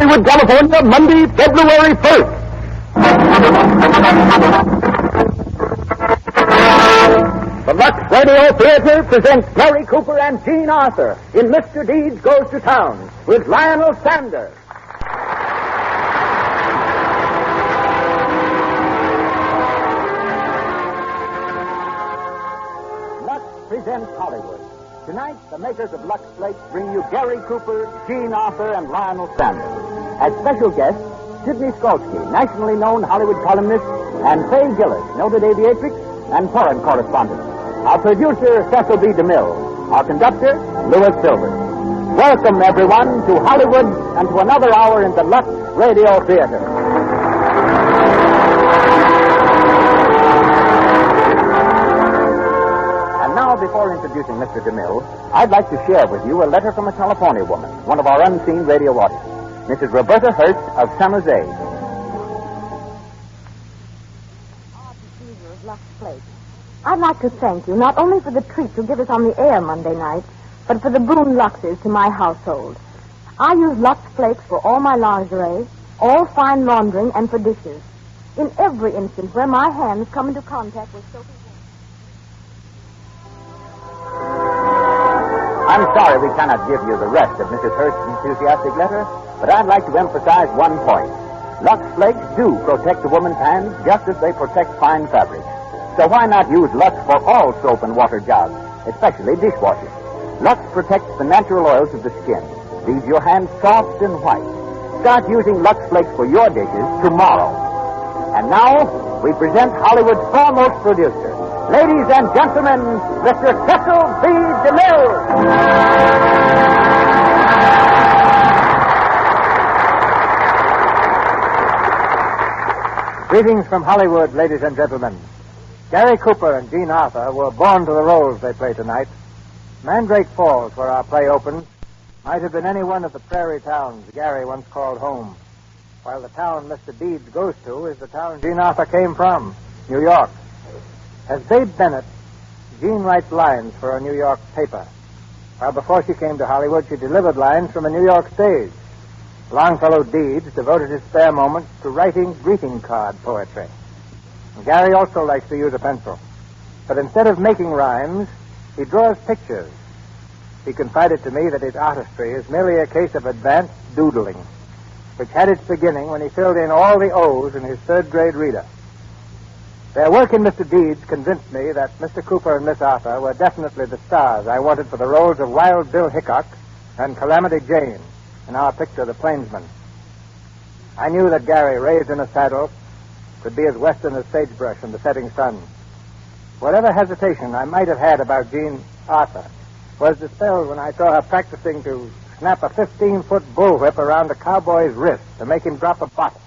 Hollywood, California, Monday, February 1st. The Lux Radio Theater presents Gary Cooper and Jean Arthur in Mr. Deeds Goes to Town with Lionel Sander. Lux presents Hollywood. Tonight, the makers of Lux Flakes bring you Gary Cooper, Jean Arthur, and Lionel Sander. As special guests, Sidney Skolsky, nationally known Hollywood columnist, and Fay Gillis, noted aviatrix and foreign correspondent. Our producer, Cecil B. DeMille. Our conductor, Louis Silver. Welcome, everyone, to Hollywood and to another hour in the Lux Radio Theater. And now, before introducing Mr. DeMille, I'd like to share with you a letter from a California woman, one of our unseen radio audience, Mrs. Roberta Hurst of San Jose. Lux Flakes. I'd like to thank you not only for the treat you give us on the air Monday night, but for the Boone Luxes to my household. I use Lux Flakes for all my lingerie, all fine laundering, and for dishes. In every instance where my hands come into contact with soapy water. I'm sorry we cannot give you the rest of Mrs. Hurst's enthusiastic letter, but I'd like to emphasize one point. Lux Flakes do protect a woman's hands just as they protect fine fabrics. So why not use Lux for all soap and water jobs, especially dishwashing? Lux protects the natural oils of the skin, leaves your hands soft and white. Start using Lux Flakes for your dishes tomorrow. And now, we present Hollywood's foremost producer. Ladies and gentlemen, Mr. Cecil B. DeMille. Greetings from Hollywood, ladies and gentlemen. Gary Cooper and Jean Arthur were born to the roles they play tonight. Mandrake Falls, where our play opens, might have been any one of the prairie towns Gary once called home, while the town Mr. Deeds goes to is the town Jean Arthur came from, New York. As Babe Bennett, Jean writes lines for a New York paper, while before she came to Hollywood, she delivered lines from a New York stage. Longfellow Deeds devoted his spare moments to writing greeting card poetry. Gary also likes to use a pencil. But instead of making rhymes, he draws pictures. He confided to me that his artistry is merely a case of advanced doodling, which had its beginning when he filled in all the O's in his third-grade reader. Their work in Mr. Deeds convinced me that Mr. Cooper and Miss Arthur were definitely the stars I wanted for the roles of Wild Bill Hickok and Calamity Jane in our picture, The Plainsman. I knew that Gary, raised in a saddle, could be as western as sagebrush in the setting sun. Whatever hesitation I might have had about Jean Arthur was dispelled when I saw her practicing to snap a 15-foot bullwhip around a cowboy's wrist to make him drop a bottle.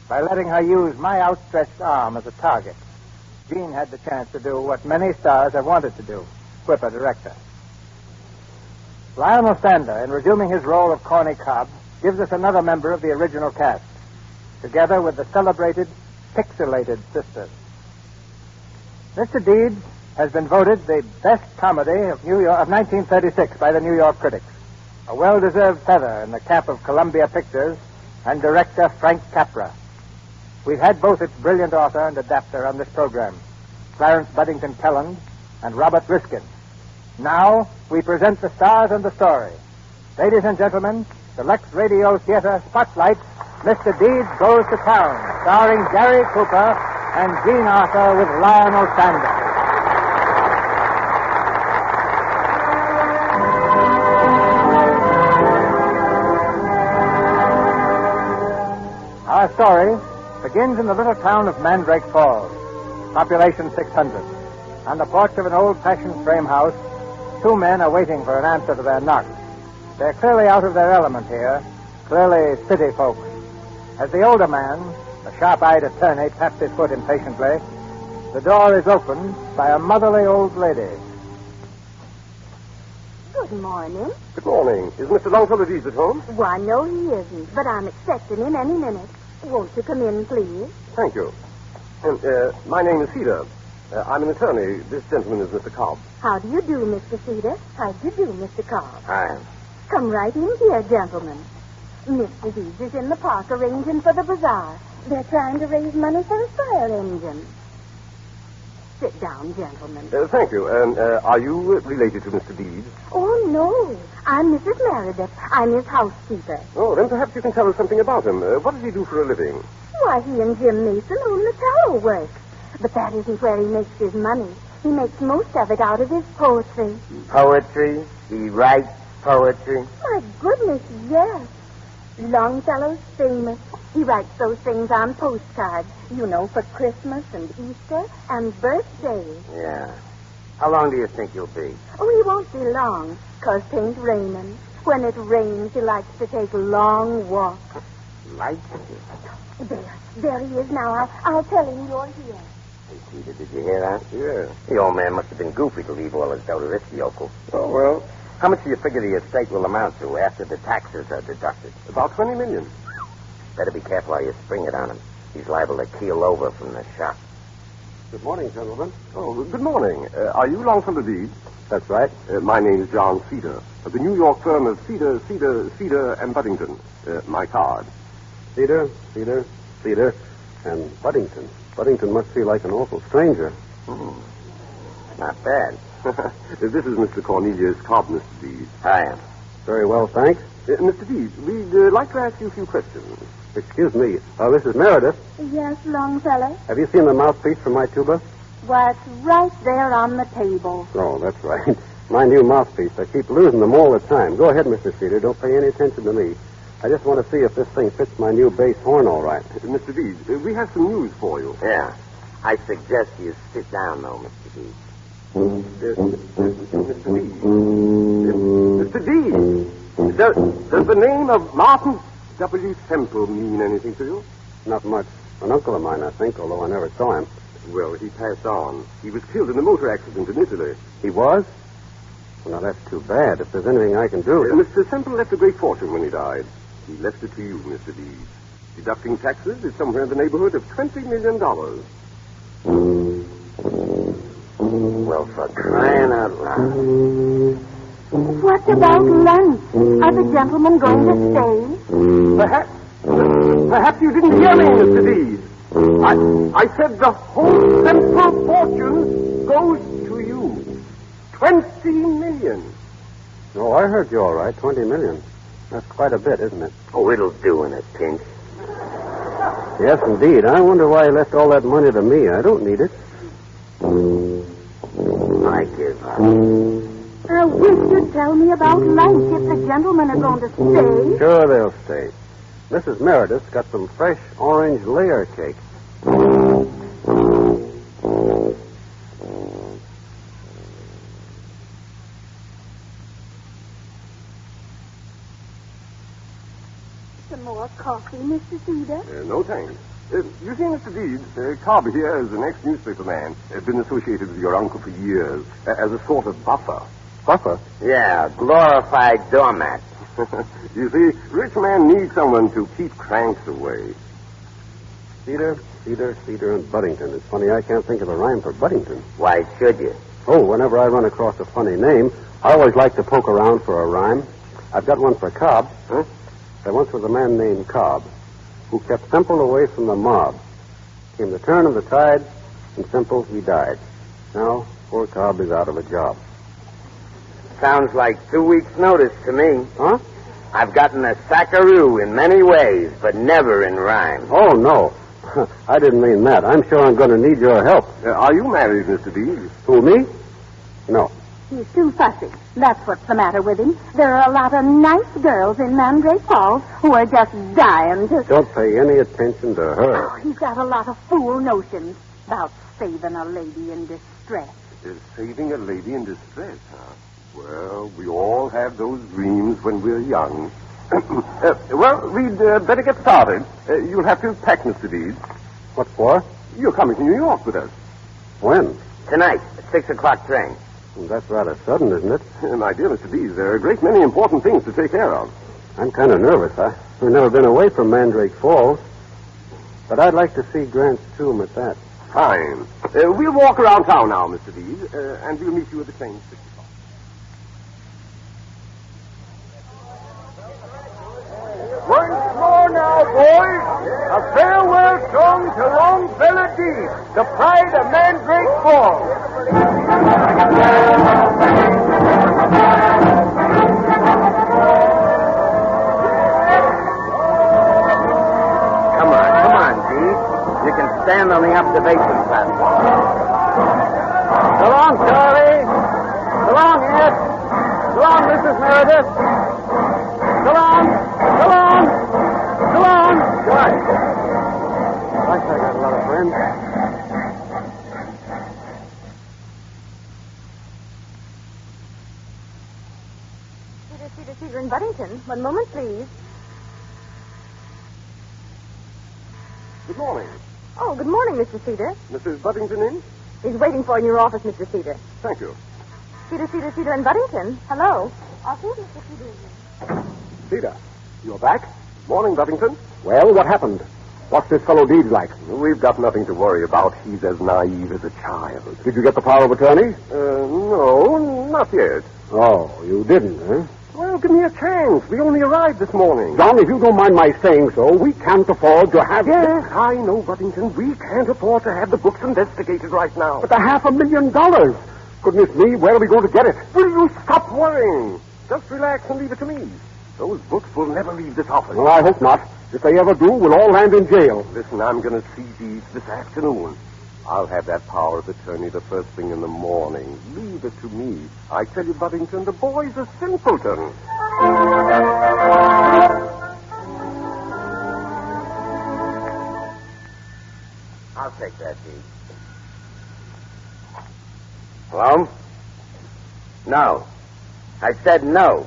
By letting her use my outstretched arm as a target, Jean had the chance to do what many stars have wanted to do, whip a director. Lionel Sander, in resuming his role of Corny Cobb, gives us another member of the original cast, together with the celebrated Pixelated Sisters. Mr. Deeds has been voted the best comedy of 1936 by the New York critics, a well-deserved feather in the cap of Columbia Pictures and director Frank Capra. We've had both its brilliant author and adapter on this program, Clarence Buddington Kelland and Robert Riskin. Now, we present the stars and the story. Ladies and gentlemen, the Lux Radio Theater spotlights Mr. Deeds Goes to Town, starring Gary Cooper and Jean Arthur with Lionel Sander. Our story begins in the little town of Mandrake Falls, population 600. On the porch of an old-fashioned frame house, two men are waiting for an answer to their knock. They're clearly out of their element here, clearly city folk. As the older man, a sharp-eyed attorney, taps his foot impatiently, the door is opened by a motherly old lady. Good morning. Good morning. Is Mr. Longfellow Deeds at home? Why, no, he isn't, but I'm expecting him any minute. Won't you come in, please? Thank you. My name is Cedar. I'm an attorney. This gentleman is Mr. Cobb. How do you do, Mr. Cedar? How do you do, Mr. Cobb? Hi. Come right in here, gentlemen. Mr. Deeds is in the park arranging for the bazaar. They're trying to raise money for a fire engine. Sit down, gentlemen. Thank you. Are you related to Mr. Deeds? Oh, no. I'm Mrs. Meredith. I'm his housekeeper. Oh, then perhaps you can tell us something about him. What does he do for a living? Why, he and Jim Mason own the tallow works. But that isn't where he makes his money. He makes most of it out of his poetry. Poetry? He writes poetry? My goodness, yes. Longfellow's famous. He writes those things on postcards, for Christmas and Easter and birthdays. Yeah. How long do you think you'll be? Oh, he won't be long, 'cause 'tain't raining. When it rains, he likes to take long walks. Likes? There he is now. I'll tell him you're here. Hey, Peter, did you hear that? Yeah. The old man must have been goofy to leave all his dough to this yokel. Oh, well, How much do you figure the estate will amount to after the taxes are deducted? about 20 million. Better be careful how you spring it on him. He's liable to keel over from the shock. Good morning, gentlemen. Oh, good morning. Are you Longfellow Deeds? That's right. My name is John Cedar, of the New York firm of Cedar, and Buddington. My card. Cedar, and Buddington. Buddington must feel like an awful stranger. Not bad. This is Mr. Cornelius Cobb, Mr. Deeds. Hiya. Very well, thanks. Mr. Deeds, we'd like to ask you a few questions. Excuse me. Mrs. Meredith, Yes, Longfellow? have you seen the mouthpiece for my tuba? Why, it's right there on the table. Oh, that's right. My new mouthpiece. I keep losing them all the time. Go ahead, Mr. Cedar. Don't pay any attention to me. I just want to see if this thing fits my new bass horn all right. Mr. Deeds, we have some news for you. Yeah. I suggest you sit down, though, Mr. Deeds. Mr. Deeds, does the name of Martin W. Semple mean anything to you? Not much. An uncle of mine, I think, although I never saw him. Well, he passed on. He was killed in a motor accident in Italy. He was? Well, now, that's too bad. If there's anything I can do... Mr. Semple left a great fortune when he died. He left it to you, Mr. Deeds. Deducting taxes, it's somewhere in the neighborhood of $20 million. Well, for crying out loud. What about lunch? Are the gentlemen going to stay? Perhaps you didn't hear me, Mr. Deeds. I said the whole Semple fortune goes to you. $20 million. Oh, I heard you all right. 20 million. That's quite a bit, isn't it? Oh, it'll do in a pinch. Yes, indeed. I wonder why he left all that money to me. I don't need it. I give up. I wish you'd tell me about lunch if the gentlemen are going to stay. Sure, they'll stay. Mrs. Meredith's got some fresh orange layer cake. Some more coffee, Mr. Cedar? No thanks. You see, Mr. Deeds, Cobb here is an ex-newspaper man. Been associated with your uncle for years as a sort of buffer. Buffer? Yeah, glorified doormat. You see, rich man needs someone to keep cranks away. Cedar, and Buddington. It's funny, I can't think of a rhyme for Buddington. Why should you? Oh, whenever I run across a funny name, I always like to poke around for a rhyme. I've got one for Cobb. Huh? There once was a man named Cobb who kept Semple away from the mob. Came the turn of the tide, and Semple, he died. Now, poor Cobb is out of a job. Sounds like 2 weeks' notice to me. Huh? I've gotten a sackaroo in many ways, but never in rhyme. Oh, no. I didn't mean that. I'm sure I'm going to need your help. Are you married, Mr. Deeds? Who, me? No. He's too fussy. That's what's the matter with him. There are a lot of nice girls in Mandrake Falls who are just dying to... Don't pay any attention to her. Oh, he's got a lot of fool notions about saving a lady in distress. Saving a lady in distress, huh? Well, we all have those dreams when we're young. Well, we'd better get started. You'll have to pack, Mr. Deeds. What for? You're coming to New York with us. When? Tonight, 6 o'clock train. Well, that's rather sudden, isn't it? My dear Mr. Deeds, there are a great many important things to take care of. I'm kind of nervous. I've never been away from Mandrake Falls. But I'd like to see Grant's tomb at that. Fine. We'll walk around town now, Mr. Deeds, and we'll meet you at the train 6 o'clock. Why, boys. A farewell song to Longfellow Deed, the pride of Mandrake Falls. Come on, Deed. You can stand on the observation platform. So long, Charlie. So long, Ed. So long, Mrs. Meredith. So long. So long. So long. What? I got a lot of friends. Cedar in Buddington. One moment, please. Good morning. Oh, good morning, Mr. Cedar. Mrs. Buddington in? He's waiting for you in your office, Mr. Cedar. Thank you. Cedar in Buddington. Hello. I'll see if Mr. Cedar is in. Cedar, you're back? Morning, Buddington. Well, what happened? What's this fellow Deeds like? We've got nothing to worry about. He's as naive as a child. Did you get the power of attorney? No, not yet. Oh, you didn't, huh? Well, give me a chance. We only arrived this morning. John, if you don't mind my saying so, we can't afford to have... Yes, I know, Buddington. We can't afford to have the books investigated right now. But the $500,000. Goodness me, where are we going to get it? Will you stop worrying? Just relax and leave it to me. Those books will never leave this office. Well, I hope not. If they ever do, we'll all land in jail. Listen, I'm going to see Deeds this afternoon. I'll have that power of attorney the first thing in the morning. Leave it to me. I tell you, Buddington, the boy's a simpleton. I'll take that, Deed. Hello? No. I said no.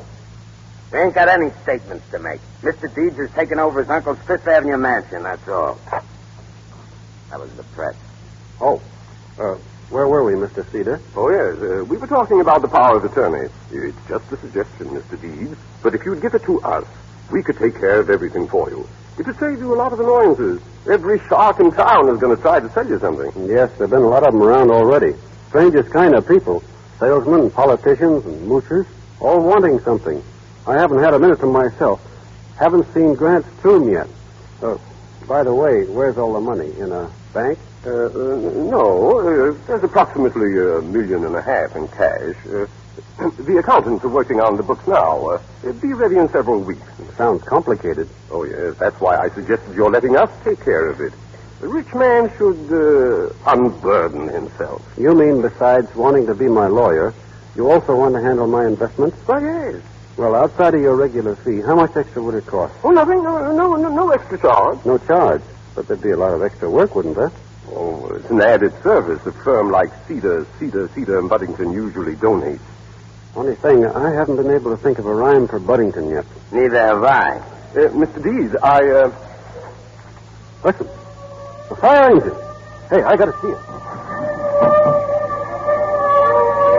We ain't got any statements to make. Mr. Deeds has taken over his uncle's Fifth Avenue mansion, that's all. That was the press. Oh, where were we, Mr. Cedar? Oh, yes. We were talking about the power of attorney. It's just a suggestion, Mr. Deeds. But if you'd give it to us, we could take care of everything for you. It would save you a lot of annoyances. Every shark in town is going to try to sell you something. Yes, there have been a lot of them around already. Strangest kind of people. Salesmen, politicians, and moochers, all wanting something. I haven't had a minute to myself. Haven't seen Grant's tomb yet. By the way, where's all the money? In a bank? No. There's approximately $1.5 million in cash. The accountants are working on the books now. Be ready in several weeks. Sounds complicated. Oh, yes. That's why I suggested you're letting us take care of it. A rich man should unburden himself. You mean besides wanting to be my lawyer, you also want to handle my investments? Why, yes. Well, outside of your regular fee, how much extra would it cost? Oh, nothing. No extra charge. No charge. But there'd be a lot of extra work, wouldn't there? Oh, it's an added service a firm like Cedar and Buddington usually donates. Only thing, I haven't been able to think of a rhyme for Buddington yet. Neither have I. Mr. Deeds, Listen. A fire engine. Hey, I gotta see it.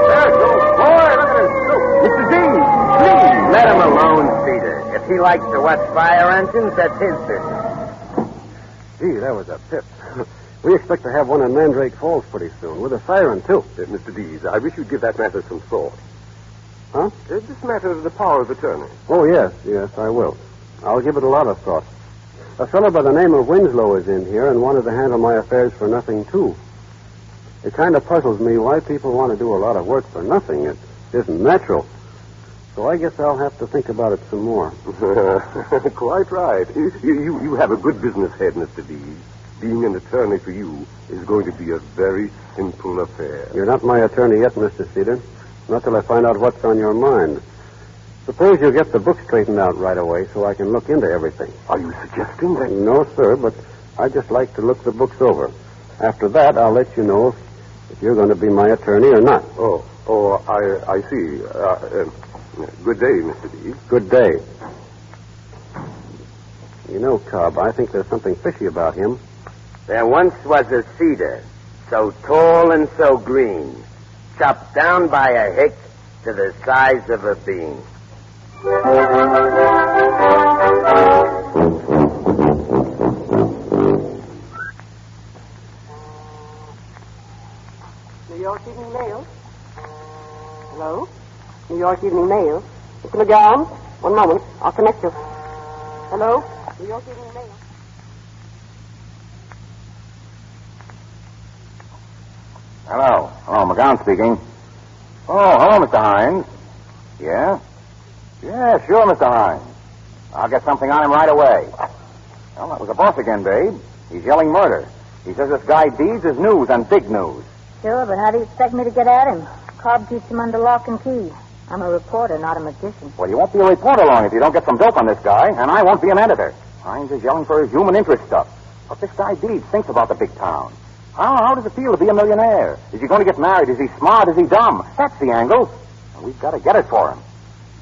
There it goes. Boy, look at it. Look, Mr. Deeds, please. Let him alone, Cedar. If he likes to watch fire engines, that's his business. Gee, that was a pip. We expect to have one in Mandrake Falls pretty soon, with a siren, too. Mr. Deeds, I wish you'd give that matter some thought. Huh? This matter of the power of attorney. Oh, yes, I will. I'll give it a lot of thought. A fellow by the name of Winslow is in here and wanted to handle my affairs for nothing, too. It kind of puzzles me why people want to do a lot of work for nothing. It isn't natural. So I guess I'll have to think about it some more. Quite right. You have a good business head, Mr. Deeds. Being an attorney for you is going to be a very simple affair. You're not my attorney yet, Mr. Cedar. Not till I find out what's on your mind. Suppose you get the book straightened out right away so I can look into everything. Are you suggesting that? No, sir, but I'd just like to look the books over. After that, I'll let you know if you're going to be my attorney or not. I see. Good day, Mr. Deeds. Good day. You know, Cobb, I think there's something fishy about him. There once was a cedar, so tall and so green, chopped down by a hick to the size of a bean. New York Evening Mail. Hello? New York Evening Mail. Mr. McGowan, one moment. I'll connect you. Hello? New York Evening Mail. Hello. Hello, McGowan speaking. Oh, hello, Mr. Hines. Yeah? Yeah, sure, Mr. Hines. I'll get something on him right away. Well, that was the boss again, babe. He's yelling murder. He says this guy Deeds is news and big news. Sure, but how do you expect me to get at him? Cobb keeps him under lock and key. I'm a reporter, not a magician. Well, you won't be a reporter long if you don't get some dope on this guy, and I won't be an editor. Hines is yelling for his human interest stuff. But this guy Deeds thinks about the big town. How does it feel to be a millionaire? Is he going to get married? Is he smart? Is he dumb? That's the angle. And we've got to get it for him.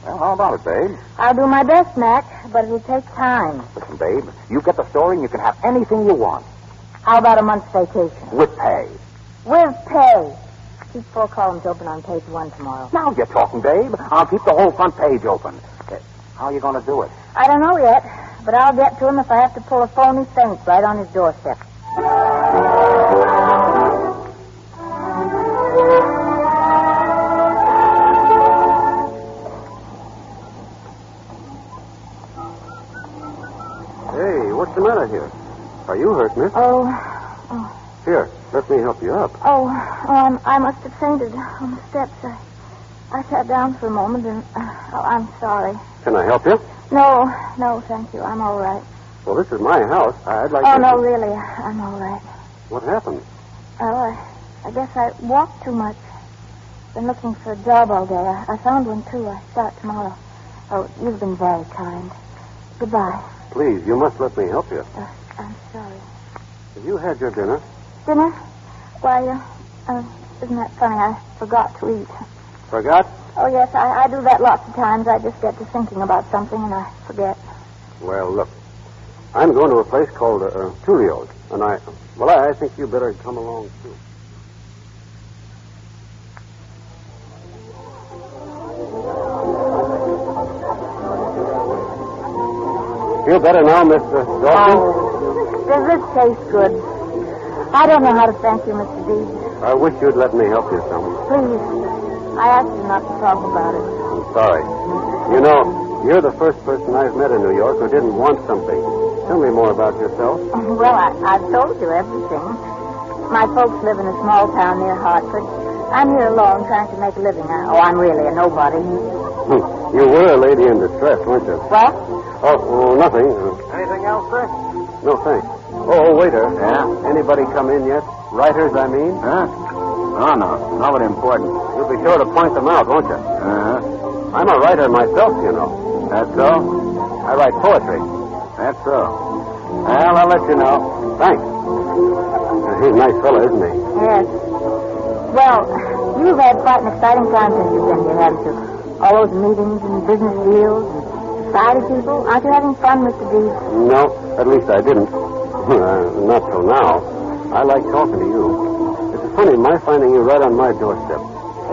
Well, how about it, babe? I'll do my best, Mac, but it'll take time. Listen, babe, you get the story and you can have anything you want. How about a month's vacation? With pay. With pay. Keep 4 columns open on page 1 tomorrow. Now you're talking, babe. I'll keep the whole front page open. How are you going to do it? I don't know yet, but I'll get to him if I have to pull a phony fence right on his doorstep. Hey, what's the matter here? Are you hurt, miss? Oh. Here, let me help you up. I must have fainted on the steps. I sat down for a moment and... I'm sorry. Can I help you? No, thank you. I'm all right. Well, this is my house. I'd like Oh, to... no, really, I'm all right. What happened? Well, I guess I walked too much. Been looking for a job all day. I found one, too. I start tomorrow. Oh, you've been very kind. Goodbye. Please, you must let me help you. I'm sorry. Have you had your dinner? Dinner? Why, isn't that funny? I forgot to eat. Forgot? Oh, yes, I do that lots of times. I just get to thinking about something and I forget. Well, look. I'm going to a place called Tulio's, and I think you better come along, too. Feel better now, Miss Dawson? Does this taste good? I don't know how to thank you, Mr. Deeds. I wish you'd let me help you some. Please. I asked you not to talk about it. I'm sorry. You know, you're the first person I've met in New York who didn't want something. Tell me more about yourself. Well, I've told you everything. My folks live in a small town near Hartford. I'm here alone trying to make a living. I'm really a nobody. You were a lady in distress, weren't you? What? Oh, nothing. Anything else, sir? No, thanks. Oh, waiter. Yeah? Anybody come in yet? Writers, I mean? Huh? Oh, no. Nobody important. You'll be sure to point them out, won't you? Uh-huh. I'm a writer myself, you know. That's so? I write poetry. That's so. Well, I'll let you know. Thanks. He's a nice fellow, isn't he? Yes. Well, you've had quite an exciting time since you've been here, haven't you? All those meetings and business deals and society people. Aren't you having fun, Mr. Deeds? No, at least I didn't. Not till now. I like talking to you. It's funny, my finding you right on my doorstep.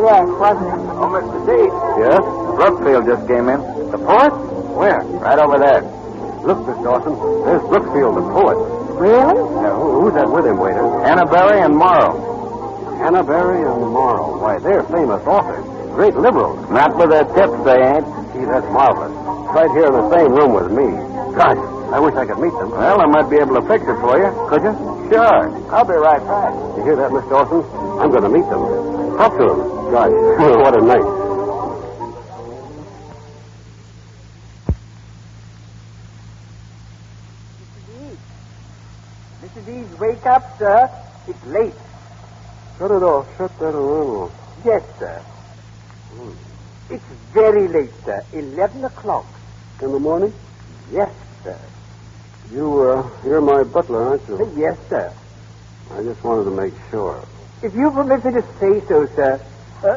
Yes, wasn't it? Oh, Mr. Deeds. Yes? Brookfield just came in. The poet? Where? Right over there. Look, Miss Dawson. There's Brookfield, the poet. Really? Who's that with him, waiter? Anna Berry and Morrow. Hannah Berry and Morrow. Why, they're famous authors. Great liberals. Not with their tips, they ain't. Gee, that's marvelous. Right here in the same room with me. Gosh, I wish I could meet them. Well, I might be able to fix it for you. Could you? Sure. I'll be right back. You hear that, Miss Dawson? I'm going to meet them. Talk to them. Gosh, what a night. Mr. Deeds, wake up, sir. It's late. Shut it off. Shut that alarm off. Yes, sir. It's very late, sir. 11 o'clock. In the morning? Yes, sir. You're my butler, aren't you? Yes, sir. I just wanted to make sure. If you permit me to say so, sir,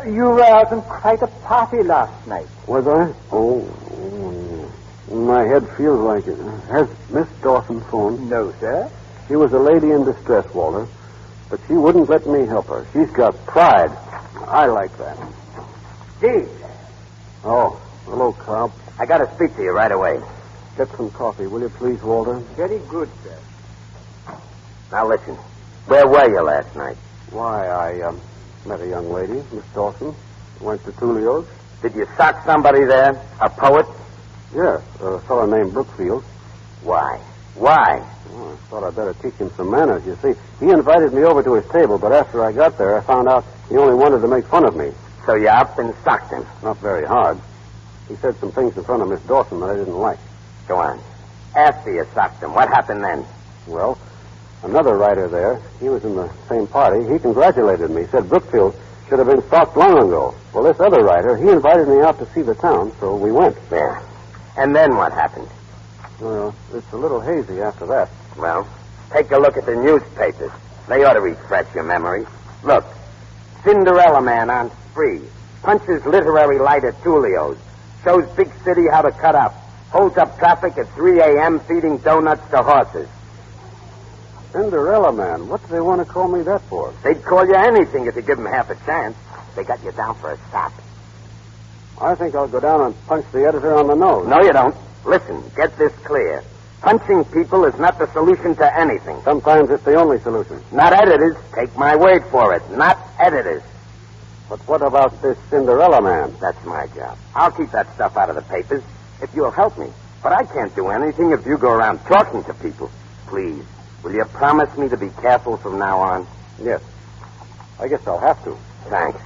you were out on quite a party last night. Was I? Oh, my head feels like it. Has Miss Dawson phoned? No, sir. She was a lady in distress, Walter, but she wouldn't let me help her. She's got pride. I like that. Deeds. Oh, hello, Cobb. I got to speak to you right away. Get some coffee, will you please, Walter? Very good, sir. Now listen. Where were you last night? Why, I met a young lady, Miss Dawson. Went to Tulio's. Did you sock somebody there? A poet? Yes, a fellow named Brookfield. Why? Why? Oh, I thought I'd better teach him some manners. You see, he invited me over to his table, but after I got there, I found out he only wanted to make fun of me. So you up and socked him. Not very hard. He said some things in front of Miss Dawson that I didn't like. Go on. After you socked him, what happened then? Well, another writer there, he was in the same party. He congratulated me, said Brookfield should have been stocked long ago. Well, this other writer, he invited me out to see the town, so we went. Yeah. And then what happened? Well, it's a little hazy after that. Well, take a look at the newspapers. They ought to refresh your memory. Look, Cinderella Man on spree. Punches literary light at Tulio's. Shows big city how to cut up. Holds up traffic at 3 a.m. feeding donuts to horses. Cinderella Man. What do they want to call me that for? They'd call you anything if you give them half a chance. They got you down for a sap. I think I'll go down and punch the editor on the nose. No, you don't. Listen, get this clear. Punching people is not the solution to anything. Sometimes it's the only solution. Not editors. Take my word for it. Not editors. But what about this Cinderella Man? That's my job. I'll keep that stuff out of the papers if you'll help me. But I can't do anything if you go around talking to people. Please, will you promise me to be careful from now on? Yes. I guess I'll have to. Thanks.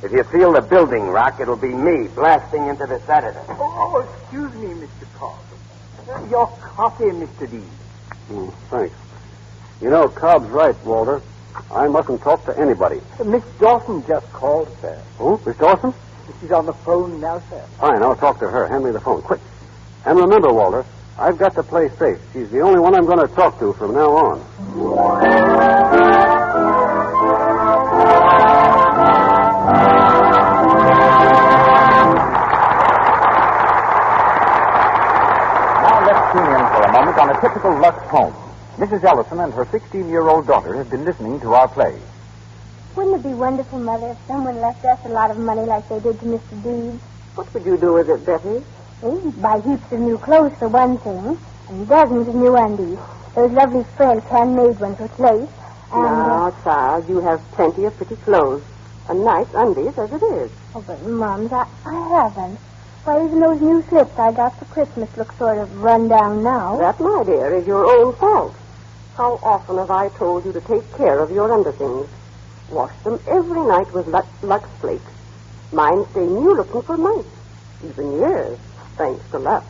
If you feel the building rock, it'll be me blasting into this editor. Oh, excuse me, Mr. Cobb. Your coffee, Mr. Dean. Thanks. You know, Cobb's right, Walter. I mustn't talk to anybody. Miss Dawson just called, sir. Oh, Miss Dawson? She's on the phone now, sir. Fine, I'll talk to her. Hand me the phone, quick. And remember, Walter, I've got to play safe. She's the only one I'm going to talk to from now on. Tune in for a moment on a typical Lux home. Mrs. Ellison and her 16-year-old daughter have been listening to our play. Wouldn't it be wonderful, Mother, if someone left us a lot of money like they did to Mr. Deeds? What would you do with it, Betty? Buy heaps of new clothes, for one thing, and dozens of new undies. Those lovely French handmade ones with lace. And, Now, child, you have plenty of pretty clothes. And nice undies as it is. Oh, but, Mums, I haven't. Why, even those new slips I got for Christmas look sort of run down now. That, my dear, is your own fault. How often have I told you to take care of your underthings? Wash them every night with Lux Flakes. Mine stay new looking for months, even years, thanks to Lux.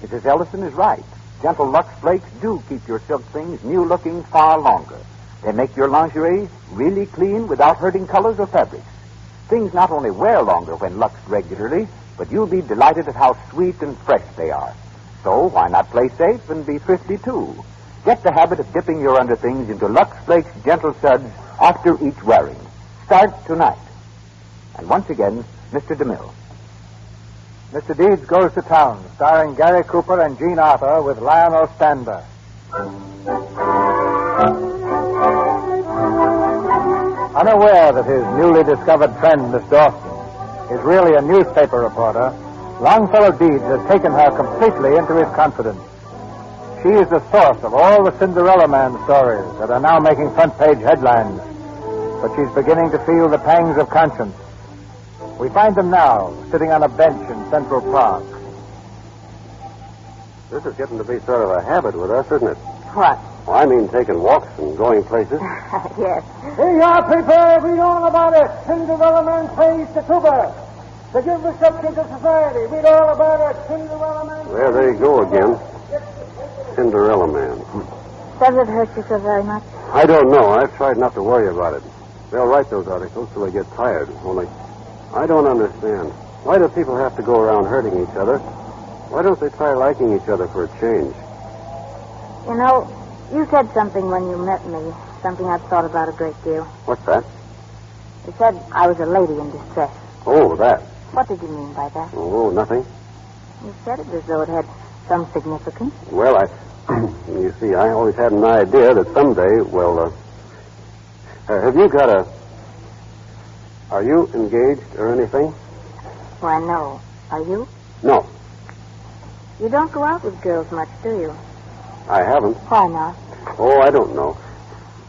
Mrs. Ellison is right. Gentle Lux Flakes do keep your silk things new looking far longer. They make your lingerie really clean without hurting colors or fabrics. Things not only wear longer when luxed regularly, but you'll be delighted at how sweet and fresh they are. So why not play safe and be thrifty, too? Get the habit of dipping your underthings into Lux Flakes Gentle Suds after each wearing. Start tonight. And once again, Mr. DeMille. Mr. Deeds Goes to Town, starring Gary Cooper and Jean Arthur with Lionel Stander. Unaware that his newly discovered friend, Miss Dawson, is really a newspaper reporter, Longfellow Deeds has taken her completely into his confidence. She is the source of all the Cinderella Man stories that are now making front-page headlines. But she's beginning to feel the pangs of conscience. We find them now, sitting on a bench in Central Park. This is getting to be sort of a habit with us, isn't it? What? Well, I mean taking walks and going places. Yes. Here you are, people. Read all about it. Cinderella Man pays the tuba. To give reception to society. Read all about it. Cinderella Man. There they go again. Cinderella Man. Does it hurt you so very much? I don't know. I've tried not to worry about it. They'll write those articles till they get tired. Only, I don't understand. Why do people have to go around hurting each other? Why don't they try liking each other for a change? You know, you said something when you met me, something I've thought about a great deal. What's that? You said I was a lady in distress. Oh, that. What did you mean by that? Oh, nothing. You said it as though it had some significance. Well, you see, I always had an idea that someday, have you got are you engaged or anything? Why, no. Are you? No, You don't go out with girls much, do you? I haven't. Why not? Oh, I don't know.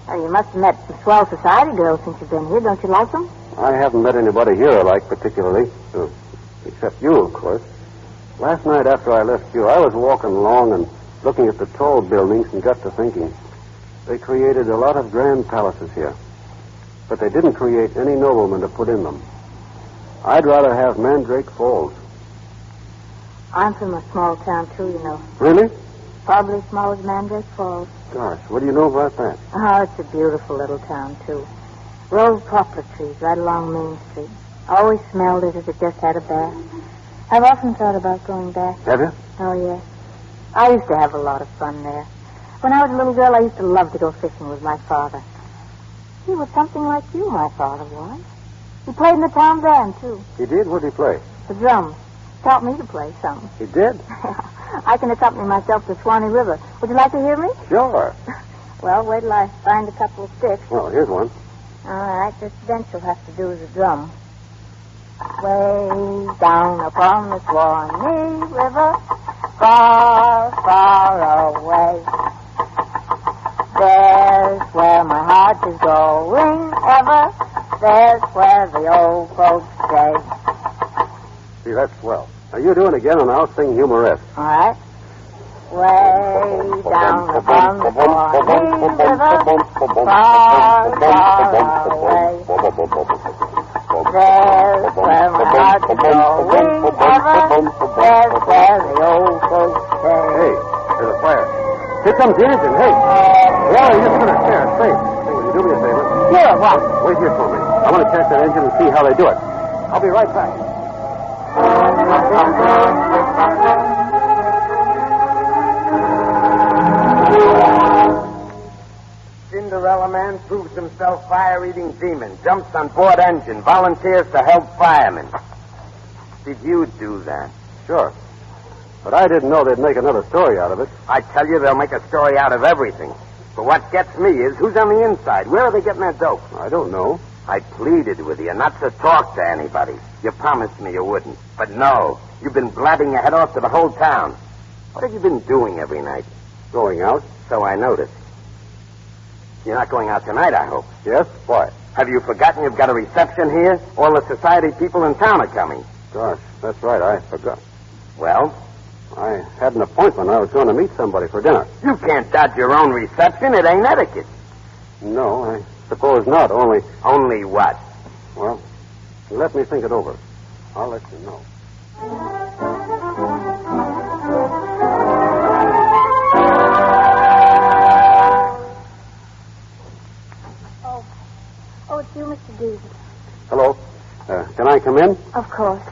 Oh, you must have met some swell society girls since you've been here. Don't you like them? I haven't met anybody here I like particularly. Except you, of course. Last night after I left you, I was walking along and looking at the tall buildings and got to thinking. They created a lot of grand palaces here, but they didn't create any noblemen to put in them. I'd rather have Mandrake Falls. I'm from a small town, too, you know. Really? Probably as small as Mandrake Falls. Gosh, what do you know about that? Oh, it's a beautiful little town, too. Row of poplar trees right along Main Street. Always smelled it as it just had a bath. I've often thought about going back. Have you? Oh, yes. I used to have a lot of fun there. When I was a little girl, I used to love to go fishing with my father. He was something like you, my father was. He played in the town band, too. He did? What did he play? The drums. Taught me to play some. He did? I can accompany myself to Swanee River. Would you like to hear me? Sure. Well, wait till I find a couple of sticks. Well, here's one. All right, this bench will have to do as a drum. Way down upon the Swanee River, far, far away. There's where my heart is going ever. There's where the old folks stay. See, that's swell. Now, you do it again, and I'll sing humoresque. All right. Way down upon the Swanee River, far, far away. There's where my heart is going ever. There's where the old folks stay. Hey, there's a fire. Here comes the engine. Hey. Well, you're just going to stare. Safe. Hey, will you do me a favor? Sure, what? Wait here for me. I want to check that engine and see how they do it. I'll be right back. Cinderella Man proves himself fire-eating demon, jumps on board engine, volunteers to help firemen. Did you do that? Sure. But I didn't know they'd make another story out of it. I tell you, they'll make a story out of everything. But what gets me is, who's on the inside? Where are they getting their dope? I don't know. I pleaded with you not to talk to anybody. You promised me you wouldn't. But no, you've been blabbing your head off to the whole town. What have you been doing every night? Going out? So I noticed. You're not going out tonight, I hope. Yes? Why? Have you forgotten you've got a reception here? All the society people in town are coming. Gosh, that's right. I forgot. Well? I had an appointment. I was going to meet somebody for dinner. You can't dodge your own reception. It ain't etiquette. No, I suppose not. Only... Only what? Well, let me think it over. I'll let you know. Oh, it's you, Mr. Dees. Hello. Can I come in? Of course.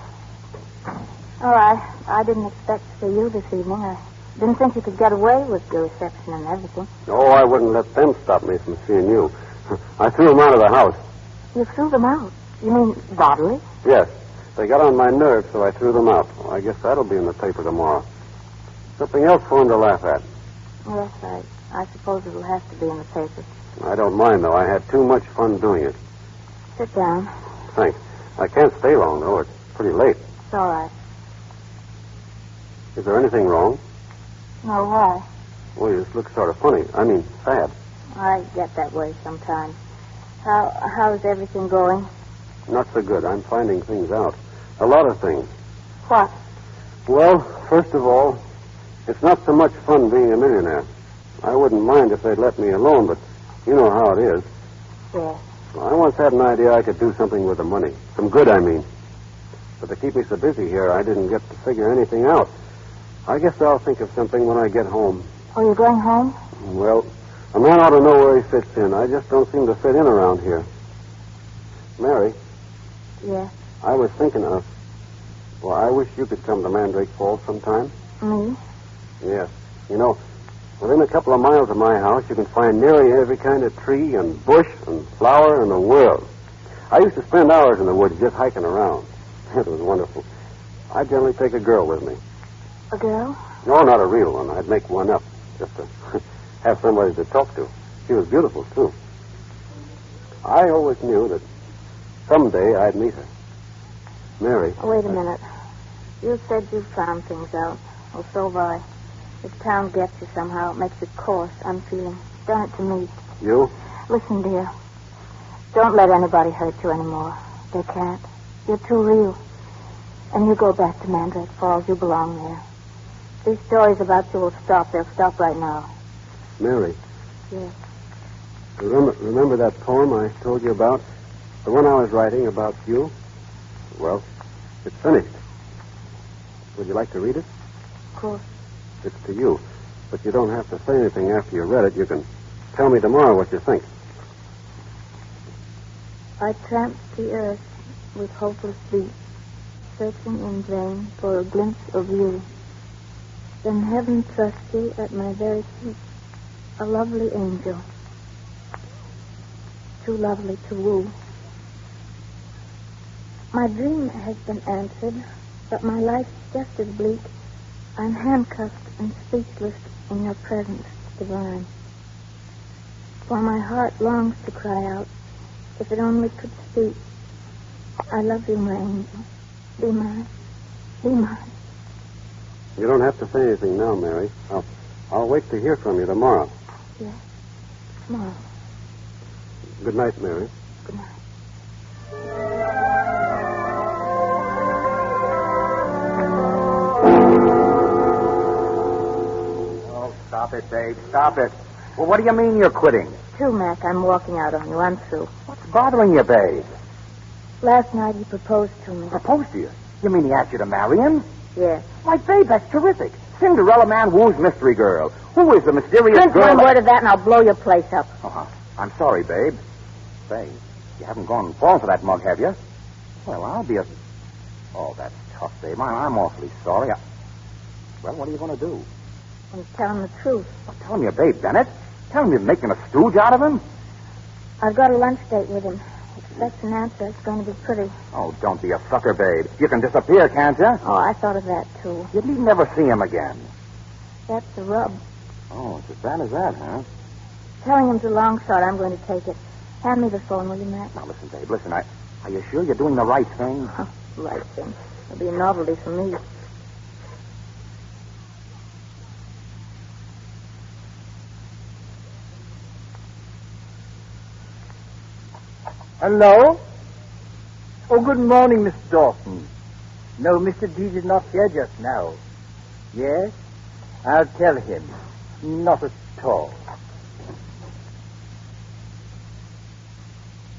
All right. I didn't expect to see you this evening. I didn't think you could get away with your reception and everything. Oh, I wouldn't let them stop me from seeing you. I threw them out of the house. You threw them out? You mean bodily? Yes. They got on my nerves, so I threw them out. Well, I guess that'll be in the paper tomorrow. Something else for them to laugh at. Yes, I suppose it'll have to be in the paper. I don't mind, though. I had too much fun doing it. Sit down. Thanks. I can't stay long, though. It's pretty late. It's all right. Is there anything wrong? No, why? Well, you just look sort of funny. I mean, sad. I get that way sometimes. How's everything going? Not so good. I'm finding things out. A lot of things. What? Well, first of all, it's not so much fun being a millionaire. I wouldn't mind if they'd let me alone, but you know how it is. Yes. Well, I once had an idea I could do something with the money. Some good, I mean. But to keep me so busy here, I didn't get to figure anything out. I guess I'll think of something when I get home. Oh, you're going home? Well, a man ought to know where he fits in. I just don't seem to fit in around here. Mary? Yes. I was thinking of... Well, I wish you could come to Mandrake Falls sometime. Me? Yes. You know, within a couple of miles of my house, you can find nearly every kind of tree and bush and flower in the world. I used to spend hours in the woods just hiking around. It was wonderful. I generally take a girl with me. A girl? No, not a real one. I'd make one up just to have somebody to talk to. She was beautiful, too. I always knew that someday I'd meet her. Mary. Oh, wait a minute. You said you found things out. Well, so have I. If town gets you somehow, it makes it coarse, unfeeling. It's done it to me. You? Listen, dear. Don't let anybody hurt you anymore. They can't. You're too real. And you go back to Mandrake Falls. You belong there. These stories about you will stop. They'll stop right now. Mary. Yes. Remember that poem I told you about? The one I was writing about you? Well, it's finished. Would you like to read it? Of course. It's to you. But you don't have to say anything after you read it. You can tell me tomorrow what you think. I tramped the earth with hopeless feet, searching in vain for a glimpse of you. Then heaven thrust you at my very feet, a lovely angel, too lovely to woo. My dream has been answered, but my life's just as bleak. I'm handcuffed and speechless in your presence divine. For my heart longs to cry out, if it only could speak. I love you, my angel. Be mine. Be mine. You don't have to say anything now, Mary. I'll wait to hear from you tomorrow. Yes. Tomorrow. Good night, Mary. Good night. Oh, stop it, babe. Stop it. Well, what do you mean you're quitting? True, Mac. I'm walking out on you. I'm through. What's bothering you, babe? Last night he proposed to me. Proposed to you? You mean he asked you to marry him? Yes. Why, babe, that's terrific. Cinderella man woos mystery girl. Who is the mysterious Drink girl? one word of that and I'll blow your place up. Oh, I'm sorry, babe. Say, you haven't gone and fallen for that mug, have you? Well, I'll be a... Oh, that's tough, babe. I'm awfully sorry. Well, what are you going to do? I'm telling the truth. Well, tell him you're Babe Bennett. Tell him you're making a stooge out of him. I've got a lunch date with him. Expect an answer. It's going to be pretty. Oh, don't be a sucker, babe. You can disappear, can't you? Oh, I thought of that, too. You need never see him again. That's the rub. Oh, it's as bad as that, huh? Telling him's a long shot. I'm going to take it. Hand me the phone, will you, Matt? Now, listen, babe, listen. Are you sure you're doing the right thing? Right thing. It'll be a novelty for me. Hello? Oh, good morning, Mr. Dawson. No, Mr. Deeds is not here just now. Yes? I'll tell him. Not at all.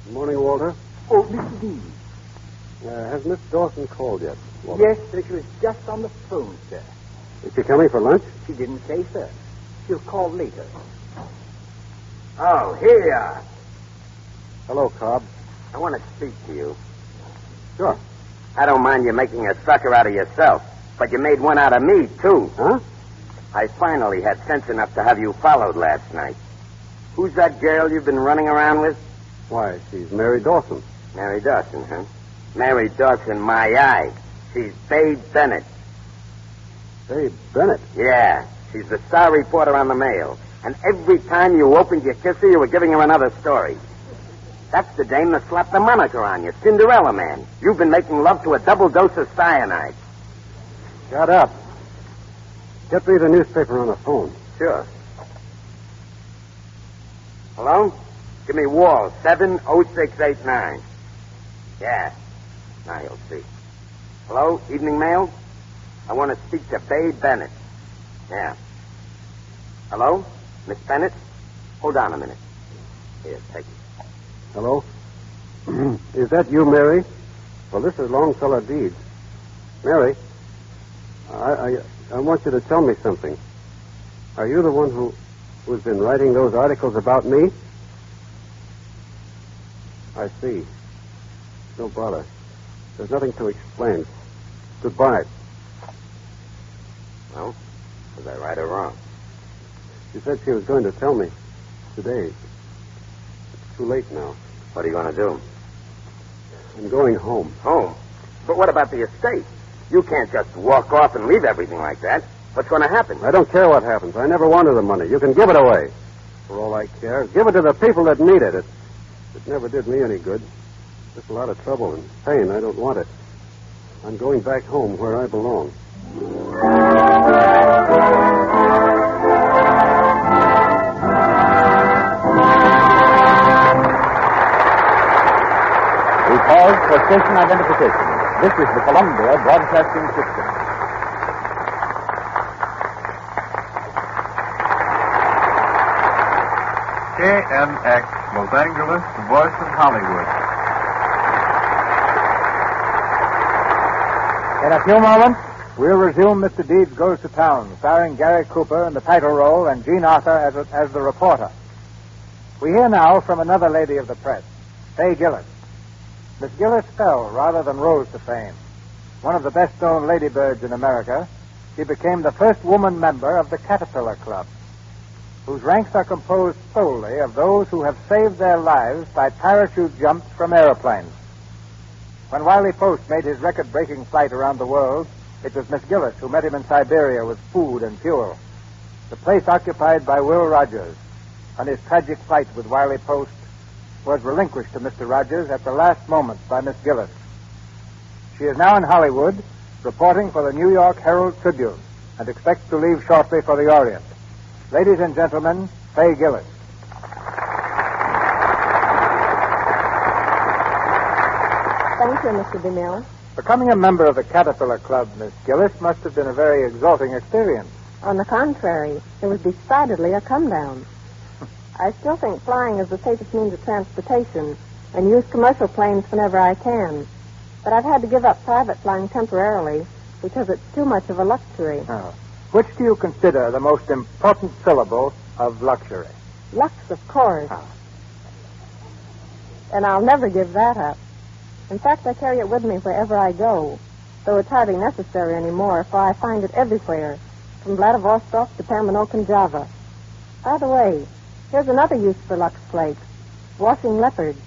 Good morning, Walter. Oh, Mr. Deeds. Has Miss Dawson called yet, Walter? Yes, sir. She was just on the phone, sir. Is she coming for lunch? She didn't say, sir. She'll call later. Oh, here you are. Hello, Cobb. I want to speak to you. Sure. I don't mind you making a sucker out of yourself, but you made one out of me, too. Huh? I finally had sense enough to have you followed last night. Who's that girl you've been running around with? Why, she's Mary Dawson. Mary Dawson, huh? Mary Dawson, my eye. She's Babe Bennett. Babe Bennett? Yeah, she's the star reporter on the Mail. And every time you opened your kisser, you were giving her another story. That's the dame that slapped the moniker on you, Cinderella Man. You've been making love to a double dose of cyanide. Shut up. Get me the newspaper on the phone. Sure. Hello? Give me Wall, 70689. Yeah. Now you'll see. Hello? Evening Mail? I want to speak to Babe Bennett. Yeah. Hello? Miss Bennett? Hold on a minute. Here, take it. Hello? Is that you, Mary? Well, this is Longfellow Deeds. Mary, I want you to tell me something. Are you the one who's been writing those articles about me? I see. No bother. There's nothing to explain. Goodbye. Well, was I right or wrong? She said she was going to tell me today. It's too late now. What are you going to do? I'm going home. Home? But what about the estate? You can't just walk off and leave everything like that. What's going to happen? I don't care what happens. I never wanted the money. You can give it away. For all I care, give it to the people that need it. It never did me any good. Just a lot of trouble and pain. I don't want it. I'm going back home where I belong. We pause for station identification. This is the Columbia Broadcasting System. KNX, Los Angeles, the voice of Hollywood. In a few moments, we'll resume Mr. Deeds Goes to Town, starring Gary Cooper in the title role and Jean Arthur as the reporter. We hear now from another lady of the press, Fay Gillis. Miss Gillis fell rather than rose to fame. One of the best-known ladybirds in America, she became the first woman member of the Caterpillar Club, whose ranks are composed solely of those who have saved their lives by parachute jumps from aeroplanes. When Wiley Post made his record-breaking flight around the world, it was Miss Gillis who met him in Siberia with food and fuel. The place occupied by Will Rogers on his tragic flight with Wiley Post was relinquished to Mr. Rogers at the last moment by Miss Gillis. She is now in Hollywood, reporting for the New York Herald Tribune, and expects to leave shortly for the Orient. Ladies and gentlemen, Fay Gillis. Thank you, Mr. DeMille. Becoming a member of the Caterpillar Club, Miss Gillis, must have been a very exalting experience. On the contrary, it was decidedly a come-down. I still think flying is the safest means of transportation and use commercial planes whenever I can. But I've had to give up private flying temporarily because it's too much of a luxury. Oh. Which do you consider the most important syllable of luxury? Lux, of course. And I'll never give that up. In fact, I carry it with me wherever I go, though it's hardly necessary anymore, for I find it everywhere, from Vladivostok to Paminok and Java. By the way, here's another use for Lux Flakes, washing leopards.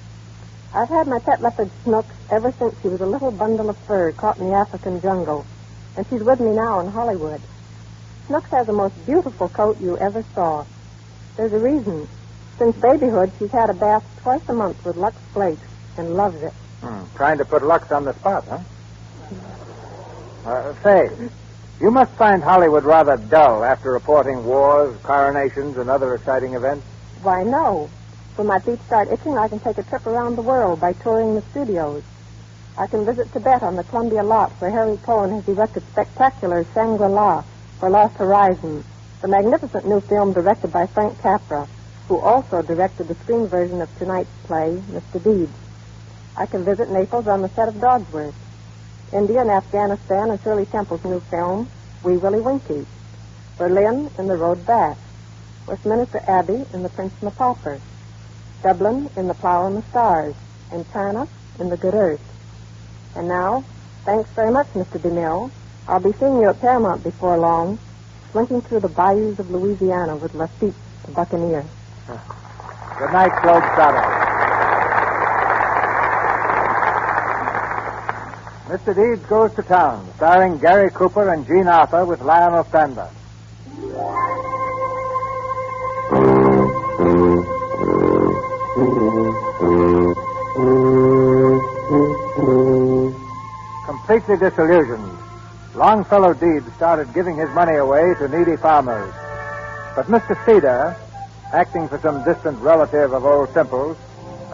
I've had my pet leopard Snook ever since she was a little bundle of fur caught in the African jungle, and she's with me now in Hollywood. Snooks has the most beautiful coat you ever saw. There's a reason. Since babyhood, she's had a bath twice a month with Lux Flakes and loves it. Trying to put Lux on the spot, huh? Fay, you must find Hollywood rather dull after reporting wars, coronations, and other exciting events. Why, no. When my feet start itching, I can take a trip around the world by touring the studios. I can visit Tibet on the Columbia lot, where Harry Cohen has erected spectacular Shangri-La for Lost Horizon, the magnificent new film directed by Frank Capra, who also directed the screen version of tonight's play, Mr. Deeds. I can visit Naples on the set of Dogsworth, India and Afghanistan and Shirley Temple's new film, Wee Willie Winkie, Berlin in The Road Back, Westminster Abbey in The Prince and the Pauper, Dublin in The Plough and the Stars, and China in The Good Earth. And now, thanks very much, Mr. DeMille. I'll be seeing you at Paramount before long, slinking through the bayous of Louisiana with Lafitte, the buccaneer. Good night, Globe Trotter. Mr. Deeds Goes to Town, starring Gary Cooper and Jean Arthur with Lionel Sander. Completely disillusioned, Longfellow Deeds started giving his money away to needy farmers. But Mr. Cedar, acting for some distant relative of Old Simple's,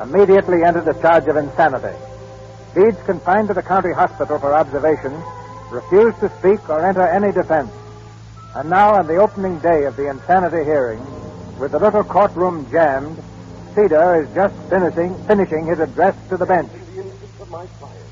immediately entered a charge of insanity. Deeds, confined to the county hospital for observation, refused to speak or enter any defense. And now, on the opening day of the insanity hearing, with the little courtroom jammed, Cedar is just finishing his address to the bench. In the interest of my client,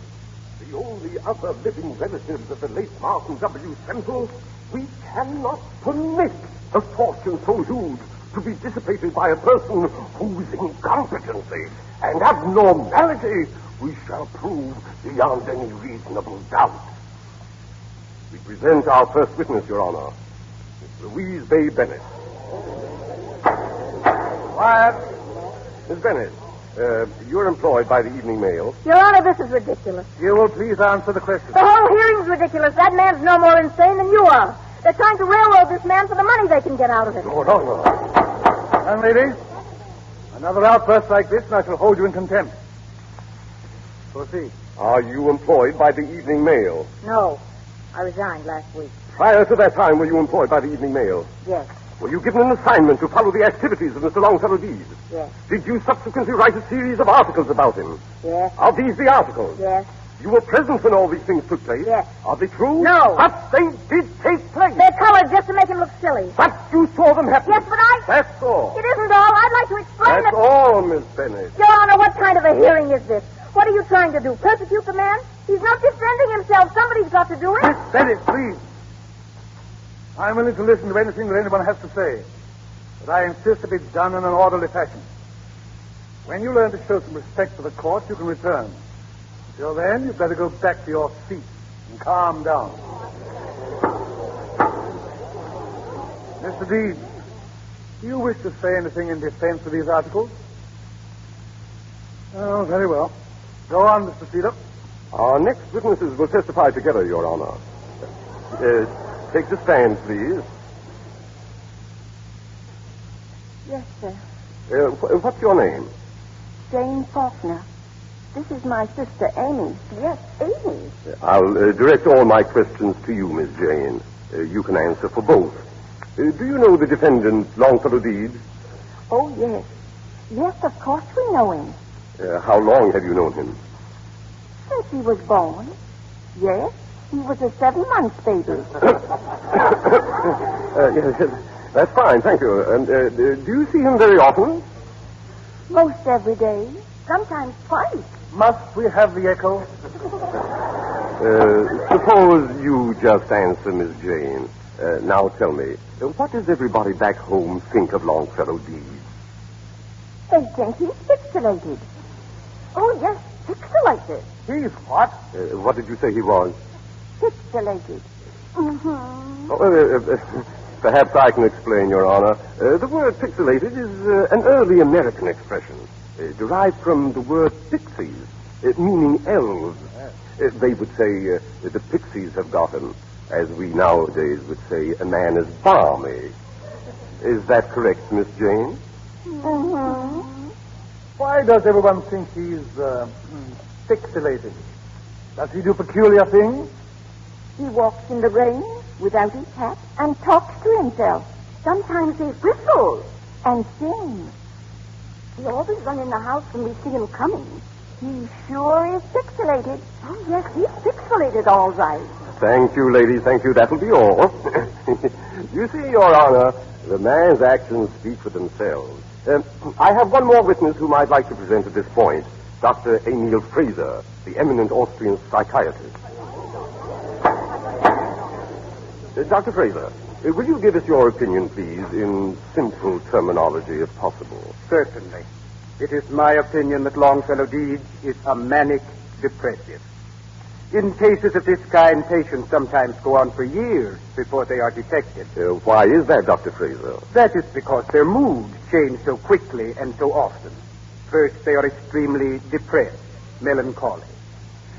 the only other living relatives of the late Martin W. Semple, we cannot permit a fortune so huge to be dissipated by a person whose incompetency and abnormality we shall prove beyond any reasonable doubt. We present our first witness, Your Honor, Miss Louise Bay Bennett. Quiet. Miss Bennett, you're employed by the Evening Mail. Your Honor, this is ridiculous. You will please answer the question. The whole hearing's ridiculous. That man's no more insane than you are. They're trying to railroad this man for the money they can get out of him. No. Young lady, another outburst like this, and I shall hold you in contempt. Proceed. Are you employed by the Evening Mail? No. I resigned last week. Prior to that time, were you employed by the Evening Mail? Yes. Were you given an assignment to follow the activities of Mr. Longfellow Deeds? Yes. Did you subsequently write a series of articles about him? Yes. Are these the articles? Yes. You were present when all these things took place? Yes. Are they true? No. But they did take place. They're colored just to make him look silly. But you saw them happen. Yes, but I... That's all. It isn't all. I'd like to explain That's all, Miss Bennett. Your Honor, what kind of a hearing is this? What are you trying to do? Persecute the man? He's not defending himself. Somebody's got to do it. Miss Bennett, please. I'm willing to listen to anything that anyone has to say. But I insist it be done in an orderly fashion. When you learn to show some respect for the court, you can return. Till then, you'd better go back to your seat and calm down. Mr. Deeds, do you wish to say anything in defense of these articles? Oh, very well. Go on, Mr. Cedar. Our next witnesses will testify together, Your Honor. Take the stand, please. Yes, sir. What's your name? Jane Faulkner. This is my sister, Amy. Yes, Amy. I'll direct all my questions to you, Miss Jane. You can answer for both. Do you know the defendant, Longfellow Deeds? Oh, yes. Yes, of course we know him. How long have you known him? Since he was born. Yes, he was a 7-month baby. Yes, that's fine, thank you. And do you see him very often? Most every day. Sometimes twice. Must we have the echo? Suppose you just answer, Miss Jane. Now tell me, what does everybody back home think of Longfellow Deeds? They think he's pixelated. Oh, yes, pixelated. He's what? What did you say he was? Pixelated. Mm-hmm. Perhaps I can explain, Your Honor. The word pixelated is an early American expression, derived from the word pixies, meaning elves. They would say the pixies have got him, as we nowadays would say a man is balmy. Is that correct, Miss Jane? Mm-hmm. Why does everyone think he's pixelated? Does he do peculiar things? He walks in the rain without his hat and talks to himself. Sometimes he whistles and sings. We always run in the house when we see him coming. He sure is pixelated. Oh, yes, he's pixelated all right. Thank you, ladies. Thank you. That'll be all. You see, Your Honor, the man's actions speak for themselves. I have one more witness whom I'd like to present at this point, Dr. Emil Fraser, the eminent Austrian psychiatrist. Dr. Fraser, will you give us your opinion, please, in simple terminology, if possible? Certainly. It is my opinion that Longfellow Deeds is a manic depressive. In cases of this kind, patients sometimes go on for years before they are detected. Why is that, Dr. Fraser? That is because their moods change so quickly and so often. First, they are extremely depressed, melancholy.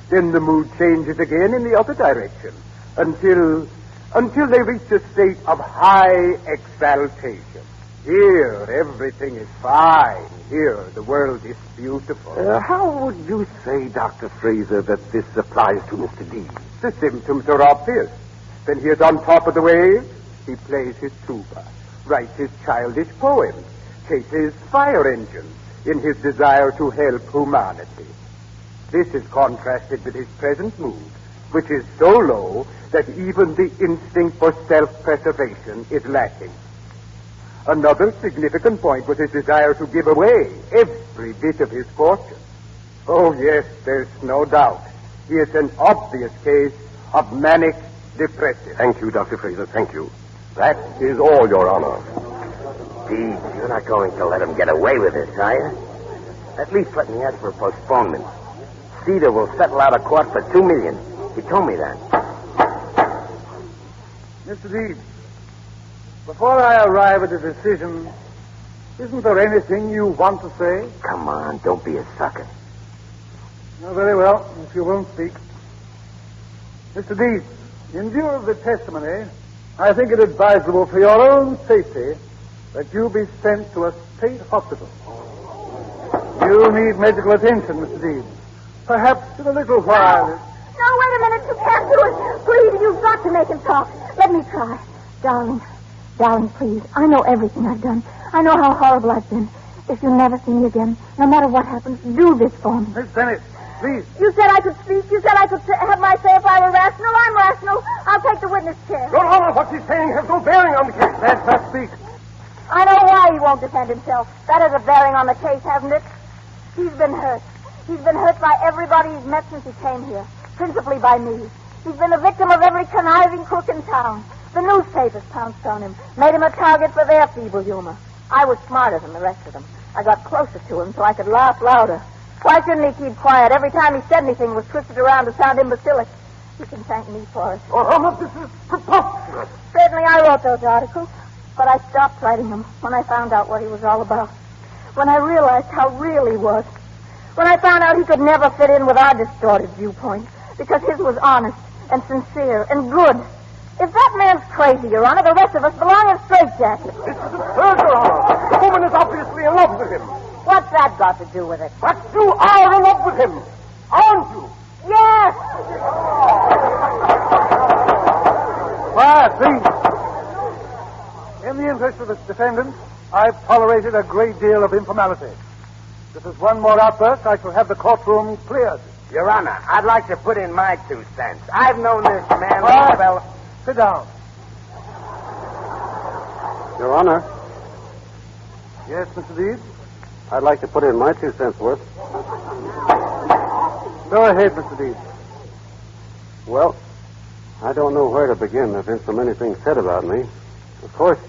Then the mood changes again in the other direction until they reach a state of high exaltation. Here, everything is fine. Here, the world is beautiful. How would you say, Dr. Fraser, that this applies to Mr. Deeds? The symptoms are obvious. When he is on top of the waves, he plays his tuba, writes his childish poems, chases fire engines in his desire to help humanity. This is contrasted with his present mood, which is so low that even the instinct for self-preservation is lacking. Another significant point was his desire to give away every bit of his fortune. Oh, yes, there's no doubt. He is an obvious case of manic depressive. Thank you, Dr. Fraser, thank you. That is all, Your Honor. Deeds, you're not going to let him get away with this, are you? At least let me ask for a postponement. Cedar will settle out of court for $2 million. He told me that. Mr. Deeds, before I arrive at a decision, isn't there anything you want to say? Come on, don't be a sucker. Oh, very well, if you won't speak. Mr. Deeds, in view of the testimony, I think it advisable for your own safety that you be sent to a state hospital. You need medical attention, Mr. Deeds. Perhaps in a little while. No, wait a minute. You can't do it. Please, you've got to make him talk. Let me try. Darling, please. I know everything I've done. I know how horrible I've been. If you never see me again, no matter what happens, do this for me. Miss Bennett. Please. You said I could speak. You said I could have my say if I were rational. I'm rational. I'll take the witness chair. Your Honor, what she's saying has no bearing on the case. Let's not speak. I know why he won't defend himself. That has a bearing on the case, hasn't it? He's been hurt. He's been hurt by everybody he's met since he came here, principally by me. He's been the victim of every conniving crook in town. The newspapers pounced on him, made him a target for their feeble humor. I was smarter than the rest of them. I got closer to him so I could laugh louder. Why shouldn't he keep quiet? Every time he said anything was twisted around to sound imbecilic. You can thank me for it. Your Honor, this is preposterous. Certainly I wrote those articles, but I stopped writing them when I found out what he was all about. When I realized how real he was. When I found out he could never fit in with our distorted viewpoint, because his was honest and sincere and good. If that man's crazy, Your Honor, the rest of us belong in straitjackets. This is absurd, Your Honor. The woman is obviously in love with him. What's that got to do with it? But you are in love with him, aren't you? Yes! Quiet, please. In the interest of the defendant, I've tolerated a great deal of informality. If there's one more outburst, I shall have the courtroom cleared. Your Honor, I'd like to put in my 2 cents. I've known this man, Quiet. well. Sit down. Your Honor, Yes, Mr. Deeds? I'd like to put in my 2 cents worth. Go ahead, Mr. Deeds. Well, I don't know where to begin. There's been so many things said about me. Of course,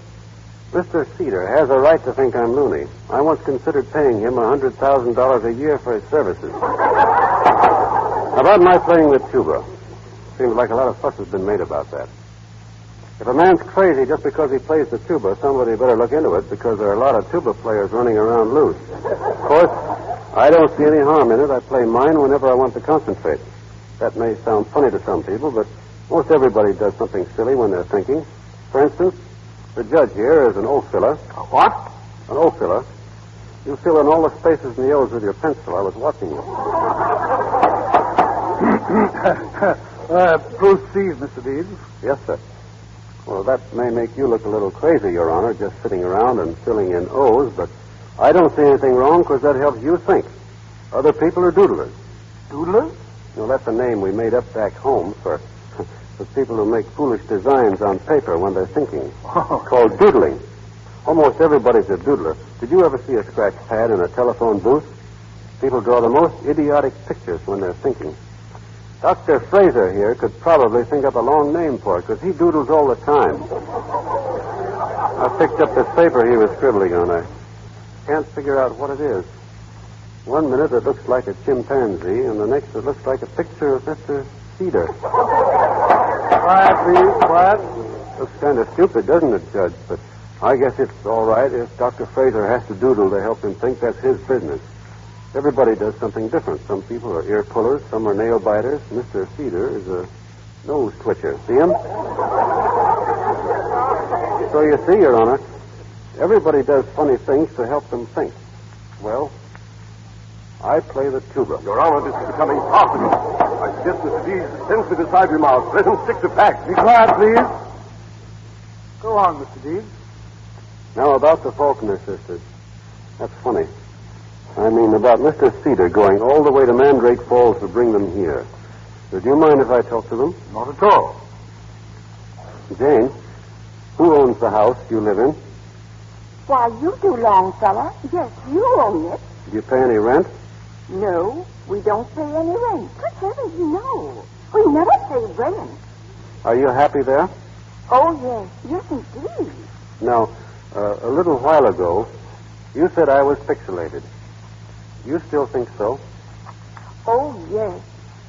Mr. Cedar has a right to think I'm loony. I once considered paying him $100,000 a year for his services. About my playing the tuba. Seems like a lot of fuss has been made about that. If a man's crazy just because he plays the tuba, somebody better look into it, because there are a lot of tuba players running around loose. Of course, I don't see any harm in it. I play mine whenever I want to concentrate. That may sound funny to some people, but most everybody does something silly when they're thinking. For instance, the judge here is an O-filler. What? An O-filler. You fill in all the spaces in the O's with your pencil. I was watching you. Proceed, Mr. Deeds. Yes, sir. Well, that may make you look a little crazy, Your Honor, just sitting around and filling in O's, but I don't see anything wrong because that helps you think. Other people are doodlers. Doodlers? Well, that's a name we made up back home for people who make foolish designs on paper when they're thinking. Oh. Called doodling. Almost everybody's a doodler. Did you ever see a scratch pad in a telephone booth? People draw the most idiotic pictures when they're thinking. Dr. Fraser here could probably think up a long name for it, because he doodles all the time. I picked up this paper he was scribbling on. I can't figure out what it is. One minute it looks like a chimpanzee, and the next it looks like a picture of Mr. Cedar. Quiet, please. Quiet. Looks kind of stupid, doesn't it, Judge? But I guess it's all right. If Dr. Fraser has to doodle to help him think, that's his business. Everybody does something different. Some people are ear pullers, some are nail biters. Mr. Cedar is a nose twitcher. See him? So you see, Your Honor, everybody does funny things to help them think. Well, I play the tuba. Your Honor, this is becoming farcical. I suggest, Mr. Deeds, dispense with his side remarks. Let him stick to facts. Be quiet, please. Go on, Mr. Deeds. Now, about the Faulkner sisters. That's funny. I mean, about Mr. Cedar going all the way to Mandrake Falls to bring them here. Would you mind if I talk to them? Not at all. Jane, who owns the house you live in? Why, you do, Longfellow. Yes, you own it. Do you pay any rent? No, we don't pay any rent. Good heavens, no. We never pay rent. Are you happy there? Oh, yes. Yes, indeed. Now, a little while ago, you said I was pixelated. Do you still think so? Oh, yes.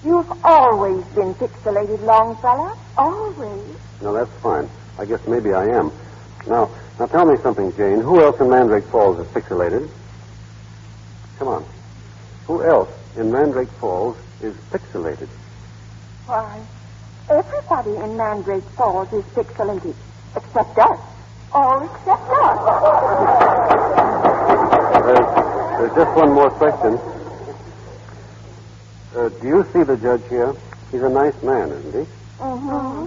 You've always been pixelated, Longfellow. Always. No, that's fine. I guess maybe I am. Now tell me something, Jane. Who else in Mandrake Falls is pixelated? Come on. Who else in Mandrake Falls is pixelated? Why, everybody in Mandrake Falls is pixelated. Except us. All except us. There's just one more question. Do you see the judge here? He's a nice man, isn't he? Mm-hmm.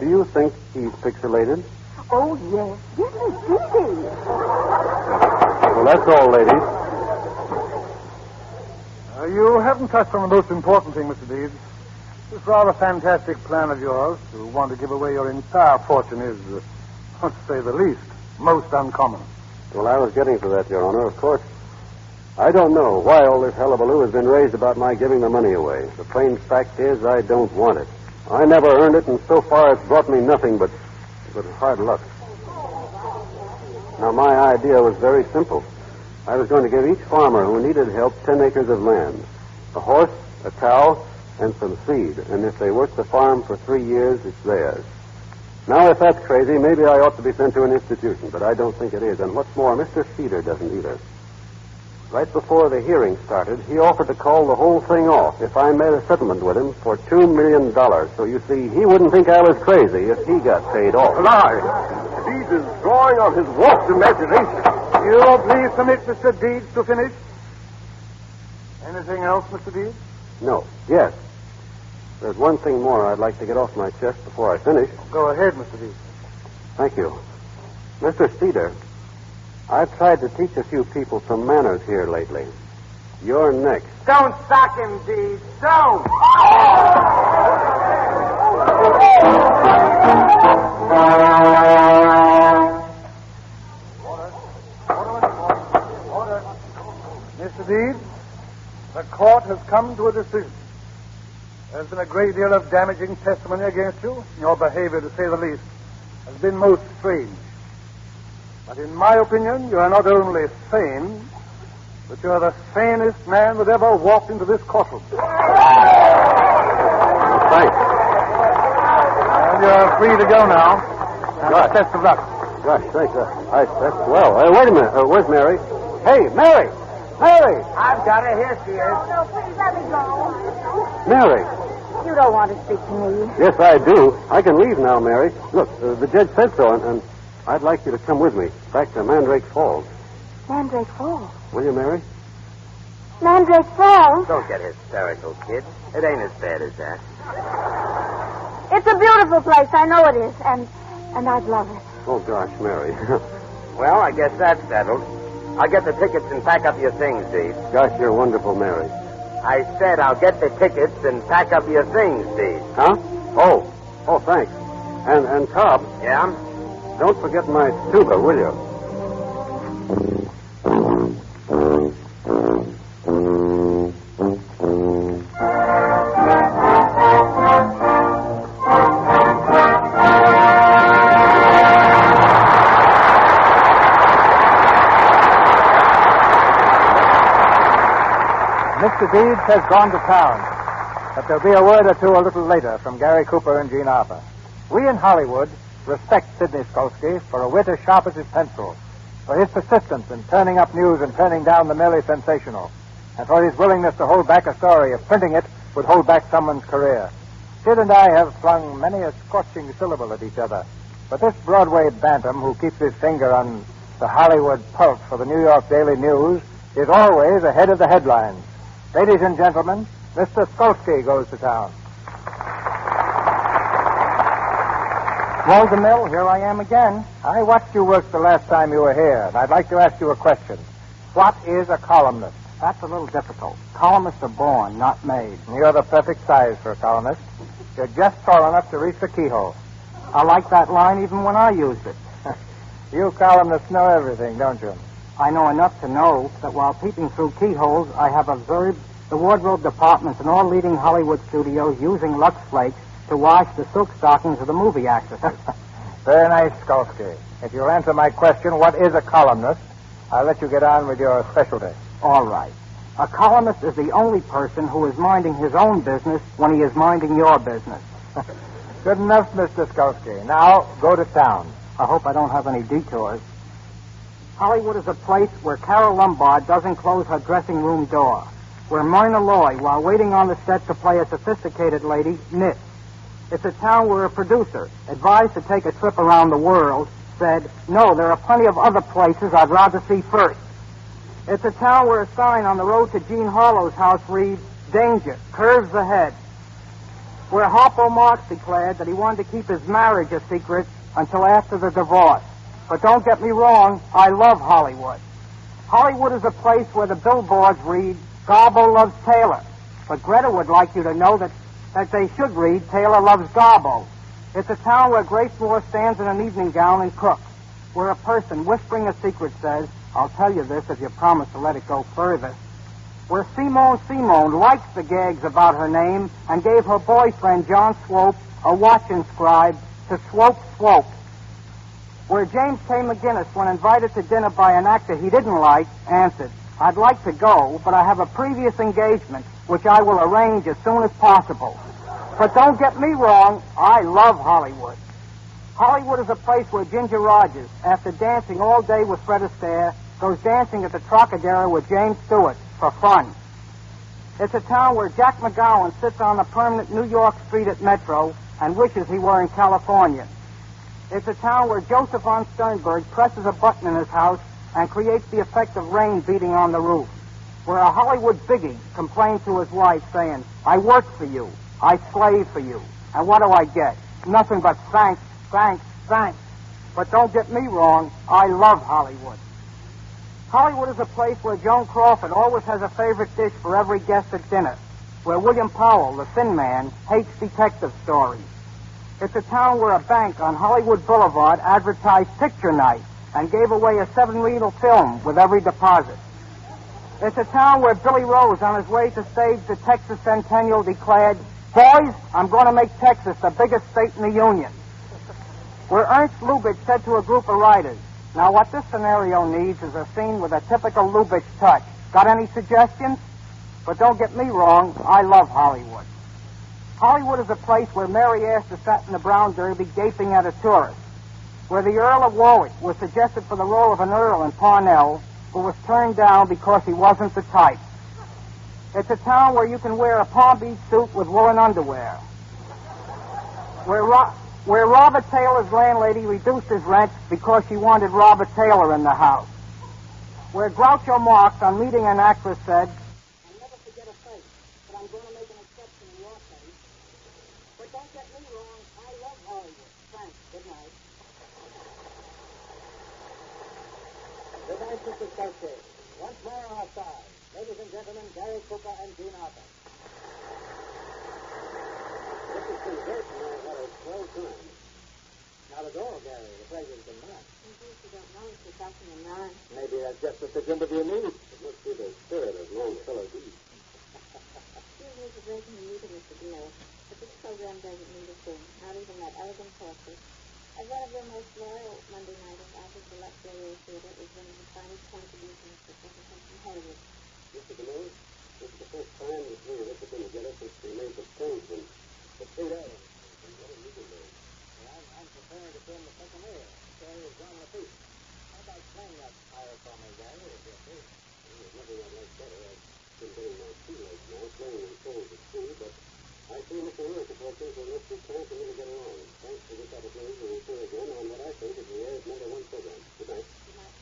Do you think he's pixelated? Oh, yes. Yes, indeed. Well, that's all, ladies. You haven't touched on the most important thing, Mr. Deeds. This rather fantastic plan of yours to want to give away your entire fortune is, to say the least, most uncommon. Well, I was getting to that, Your Honor. Of course, I don't know why all this hullabaloo has been raised about my giving the money away. The plain fact is I don't want it. I never earned it, and so far it's brought me nothing but hard luck. Now, my idea was very simple. I was going to give each farmer who needed help 10 acres of land, a horse, a cow, and some seed. And if they work the farm for 3 years, it's theirs. Now, if that's crazy, maybe I ought to be sent to an institution, but I don't think it is. And what's more, Mr. Cedar doesn't either. Right before the hearing started, he offered to call the whole thing off if I made a settlement with him for $2 million. So you see, he wouldn't think I was crazy if he got paid off. Lie. Deeds is drawing on his warped imagination. You'll please permit Mr. Deeds to finish? Anything else, Mr. Deeds? No. Yes. There's one thing more I'd like to get off my chest before I finish. Go ahead, Mr. Deeds. Thank you. Mr. Cedar, I've tried to teach a few people some manners here lately. You're next. Don't sock him, Deeds. Don't! Order. Mr. Deeds, the court has come to a decision. There's been a great deal of damaging testimony against you. Your behavior, to say the least, has been most strange. But in my opinion, you are not only sane, but you are the sanest man that ever walked into this courtroom. Thanks. And you're free to go now. And best of luck. Gosh, thanks. That's swell. Wait a minute. Where's Mary? Hey, Mary! Mary! I've got her. Here she is. No, please let me go. Mary! You don't want to speak to me. Yes, I do. I can leave now, Mary. Look, the judge said so, and I'd like you to come with me back to Mandrake Falls. Mandrake Falls. Will you, Mary? Mandrake Falls? Don't get hysterical, kid. It ain't as bad as that. It's a beautiful place. I know it is. And I'd love it. Oh, gosh, Mary. Well, I guess that's settled. I'll get the tickets and pack up your things, Deeds. Gosh, you're wonderful, Mary. I said I'll get the tickets and pack up your things, Deeds. Huh? Oh, thanks. And Cobb, Yeah? don't forget my tuba, will you? Mr. Deeds has gone to town, but there'll be a word or two a little later from Gary Cooper and Gene Arthur. We in Hollywood respect Sidney Skolsky for a wit as sharp as his pencil, for his persistence in turning up news and turning down the merely sensational, and for his willingness to hold back a story if printing it would hold back someone's career. Sid and I have flung many a scorching syllable at each other, but this Broadway bantam who keeps his finger on the Hollywood pulse for the New York Daily News is always ahead of the headlines. Ladies and gentlemen, Mr. Skolsky goes to town. Walter Mill, here I am again. I watched you work the last time you were here, and I'd like to ask you a question. What is a columnist? That's a little difficult. Columnists are born, not made. You're the perfect size for a columnist. You're just tall enough to reach the keyhole. I like that line even when I used it. You columnists know everything, don't you? I know enough to know that while peeping through keyholes, I have observed the wardrobe departments in all leading Hollywood studios using Lux Flakes to wash the silk stockings of the movie actresses. Very nice, Skolsky. If you'll answer my question, what is a columnist, I'll let you get on with your specialty. All right. A columnist is the only person who is minding his own business when he is minding your business. Good enough, Mr. Skolsky. Now, go to town. I hope I don't have any detours. Hollywood is a place where Carol Lombard doesn't close her dressing room door, where Myrna Loy, while waiting on the set to play a sophisticated lady, knits. It's a town where a producer, advised to take a trip around the world, said, "No, there are plenty of other places I'd rather see first." It's a town where a sign on the road to Jean Harlow's house reads, "Danger, curves ahead." Where Harpo Marx declared that he wanted to keep his marriage a secret until after the divorce. But don't get me wrong, I love Hollywood. Hollywood is a place where the billboards read, Garbo loves Taylor. But Greta would like you to know that they should read Taylor Loves Garbo. It's a town where Grace Moore stands in an evening gown and cooks, where a person whispering a secret says, I'll tell you this if you promise to let it go further. Where Simone likes the gags about her name and gave her boyfriend, John Swope, a watch inscribed to Swope. Where James K. McGinnis, when invited to dinner by an actor he didn't like, answered, I'd like to go, but I have a previous engagement, which I will arrange as soon as possible. But don't get me wrong, I love Hollywood. Hollywood is a place where Ginger Rogers, after dancing all day with Fred Astaire, goes dancing at the Trocadero with James Stewart for fun. It's a town where Jack McGowan sits on a permanent New York street at Metro and wishes he were in California. It's a town where Joseph von Sternberg presses a button in his house and creates the effect of rain beating on the roof. Where a Hollywood biggie complains to his wife saying, I work for you, I slave for you, and what do I get? Nothing but thanks. But don't get me wrong, I love Hollywood. Hollywood is a place where Joan Crawford always has a favorite dish for every guest at dinner, where William Powell, the thin man, hates detective stories. It's a town where a bank on Hollywood Boulevard advertised picture night and gave away a 7-reel film with every deposit. It's a town where Billy Rose, on his way to stage the Texas Centennial, declared, Boys, I'm going to make Texas the biggest state in the Union. Where Ernst Lubitsch said to a group of writers, now what this scenario needs is a scene with a typical Lubitsch touch. Got any suggestions? But don't get me wrong, I love Hollywood. Hollywood is a place where Mary Astor sat in the brown derby gaping at a tourist. Where the Earl of Warwick was suggested for the role of an earl in Parnell, but was turned down because he wasn't the type. It's a town where you can wear a Palm Beach suit with woolen underwear. Where Robert Taylor's landlady reduced his rent because she wanted Robert Taylor in the house. Where Groucho Marx, on meeting an actress, said, I'll never forget a face, but I'm going to make an exception in your case. But don't get me wrong, I love Hollywood. Thanks. Good night. Good night, Mr. Stokes. Once more outside. Ladies and gentlemen, Gary Cooper and Dean Arthur. This has been great, and I've had a swell time. Not at all, Gary. The pleasure's been mine. Indeed, you don't know it's talking in mine. Maybe that's just what this interview needs. It must be the spirit of Longfellow D. Excuse me for breaking the news of Mr. Deal, but this program doesn't need a thing, not even that elegant portrait. As one of your most loyal Monday nighters, I think the Lux Radio Theater is one of the finest contributions to entertainment from Hollywood. Mr. DeMille, this is the first time the three of us have been together since we made the change the 8 hours. What have you been doing? I'm preparing to film the second air. Terry is on the feet. How about playing that fire for me, Gary, if you're free? There's nothing I'd like better. I've been getting my sea legs now, playing in cold at sea, but I see Mr. Work before things will look too time for me to get along. Thanks for this opportunity to report again on what I think is the air's number one program. Good night. Good night.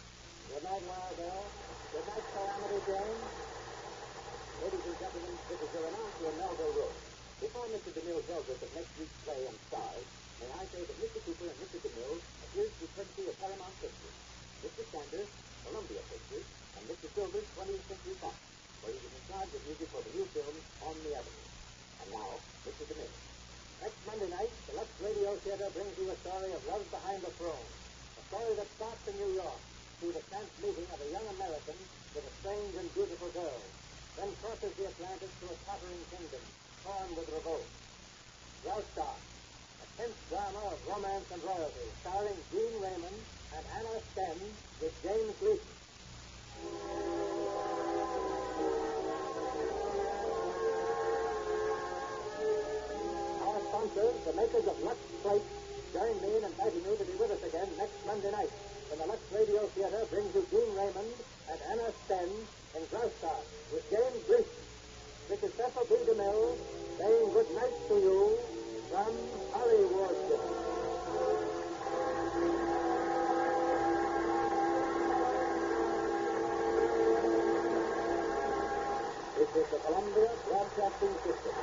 Good night, Maribel. Good night, Calamity Jane. Ladies and gentlemen, this is your announcer, Melville Road. Before Mr. DeMille tells us of next week's play and stars, may I say that Mr. Cooper and Mr. DeMille appears to courtesy of Paramount Pictures, Mr. Sanders, Columbia Pictures, and Mr. Silver's 20th Century Fox, where he was in charge of music for the new film On the Avenue. And now, Mr. DeMille. Next Monday night, the Lux Radio Theater brings you a story of love behind the throne. A story that starts in New York through the chance meeting of a young American with a strange and beautiful girl, then crosses the Atlantic to a tottering kingdom torn with revolt. Graustark, a tense drama of romance and royalty, starring Gene Raymond and Anna Sten with James Gleason. Our sponsors, the makers of Lux Flakes, join me in inviting you to be with us again next Monday night when the Lux Radio Theater brings you Gene Raymond and Anna Sten in Graustark with James Gleason. This is Cecil B. DeMille saying good night to you from Hollywood. This is the Columbia Broadcasting System.